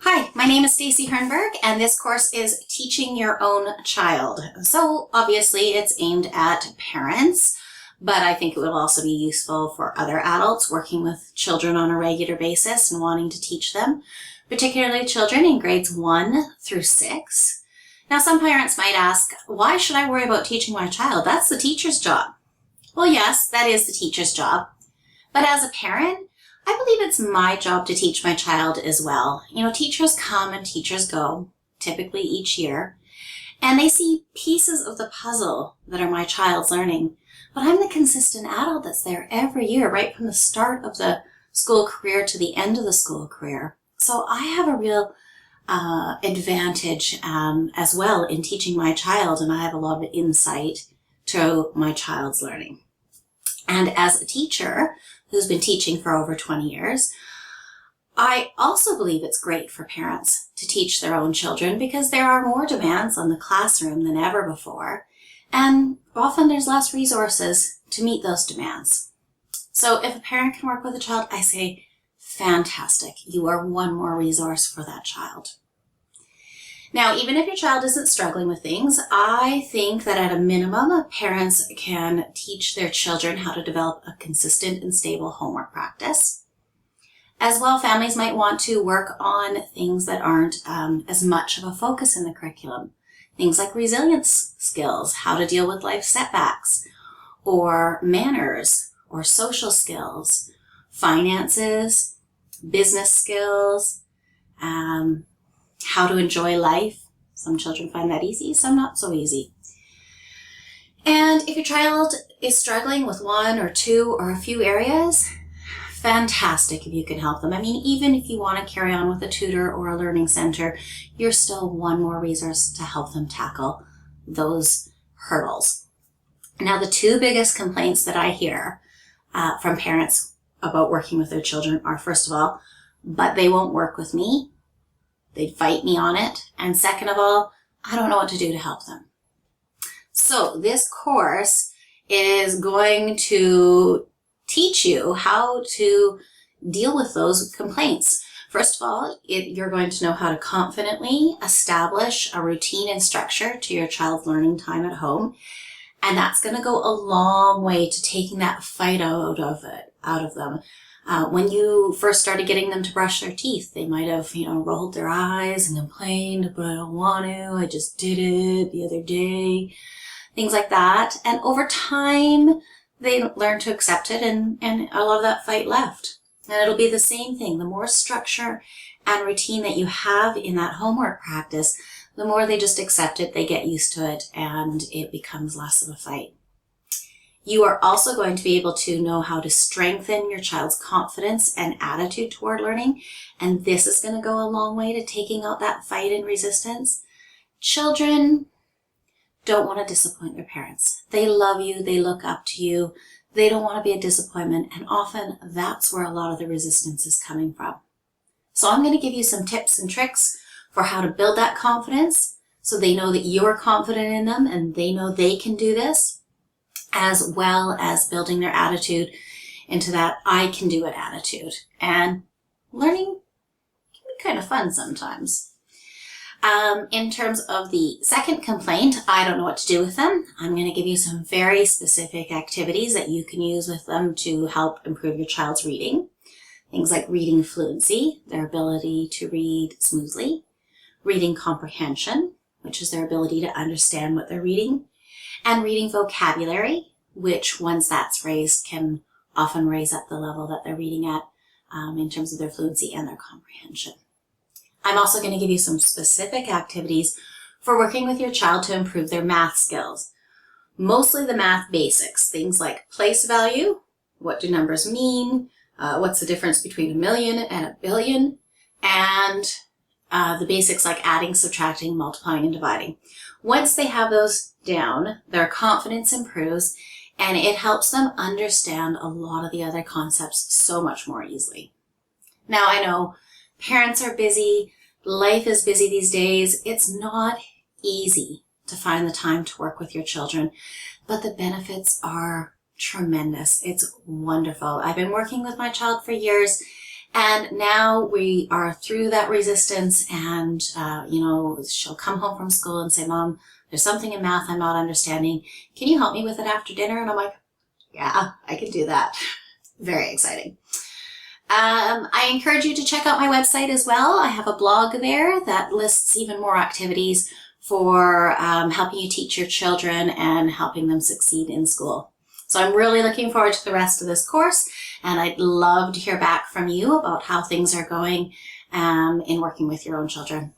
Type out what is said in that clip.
Hi, my name is Stacy Hernberg, and this course is Teaching Your Own Child. So obviously it's aimed at parents, but I think it will also be useful for other adults working with children on a regular basis and wanting to teach them, particularly children in grades 1 through 6. Now, some parents might ask, why should I worry about teaching my child? That's the teacher's job. Well, yes, that is the teacher's job. But as a parent, I believe it's my job to teach my child as well. You know, teachers come and teachers go, typically each year, and they see pieces of the puzzle that are my child's learning. But I'm the consistent adult that's there every year, right from the start of the school career to the end of the school career. So I have a real advantage as well in teaching my child, and I have a lot of insight to my child's learning. And as a teacher who's been teaching for over 20 years, I also believe it's great for parents to teach their own children because there are more demands on the classroom than ever before, and often there's less resources to meet those demands. So if a parent can work with a child, I say, fantastic, you are one more resource for that child. Now, even if your child isn't struggling with things, I think that at a minimum, parents can teach their children how to develop a consistent and stable homework practice. As well, families might want to work on things that aren't as much of a focus in the curriculum. Things like resilience skills, how to deal with life setbacks, or manners, or social skills, finances, business skills, how to enjoy life. Some children find that easy, some not so easy. And if your child is struggling with one or two or a few areas, fantastic if you can help them. I mean, even if you want to carry on with a tutor or a learning center, you're still one more resource to help them tackle those hurdles. Now, the two biggest complaints that I hear from parents about working with their children are, first of all, but they won't work with me. They'd fight me on it. And second of all, I don't know what to do to help them. So this course is going to teach you how to deal with those complaints. First of all, you're going to know how to confidently establish a routine and structure to your child's learning time at home. And that's going to go a long way to taking that fight out of them. When you first started getting them to brush their teeth, they might have, rolled their eyes and complained, but I don't want to, I just did it the other day, things like that. And over time, they learn to accept it and a lot of that fight left. And it'll be the same thing. The more structure and routine that you have in that homework practice, the more they just accept it, they get used to it, and it becomes less of a fight. You are also going to be able to know how to strengthen your child's confidence and attitude toward learning, and this is going to go a long way to taking out that fight and resistance. Children don't want to disappoint their parents. They love you, they look up to you, they don't want to be a disappointment, and often that's where a lot of the resistance is coming from. So I'm going to give you some tips and tricks for how to build that confidence so they know that you're confident in them and they know they can do this, as well as building their attitude into that I can do it attitude. And learning can be kind of fun sometimes. In terms of the second complaint, I don't know what to do with them. I'm going to give you some very specific activities that you can use with them to help improve your child's reading. Things like reading fluency, their ability to read smoothly, reading comprehension, which is their ability to understand what they're reading, and reading vocabulary, which once that's raised can often raise up the level that they're reading at in terms of their fluency and their comprehension. I'm also going to give you some specific activities for working with your child to improve their math skills. Mostly the math basics, things like place value, what do numbers mean, what's the difference between a million and a billion, and the basics like adding, subtracting, multiplying, and dividing. Once they have those down, their confidence improves, and it helps them understand a lot of the other concepts so much more easily. Now, I know parents are busy, life is busy these days. It's not easy to find the time to work with your children, but the benefits are tremendous. It's wonderful. I've been working with my child for years, And now we are through that resistance, and, she'll come home from school and say, Mom, there's something in math I'm not understanding. Can you help me with it after dinner? And I'm like, yeah, I can do that. Very exciting. I encourage you to check out my website as well. I have a blog there that lists even more activities for helping you teach your children and helping them succeed in school. So I'm really looking forward to the rest of this course, and I'd love to hear back from you about how things are going in working with your own children.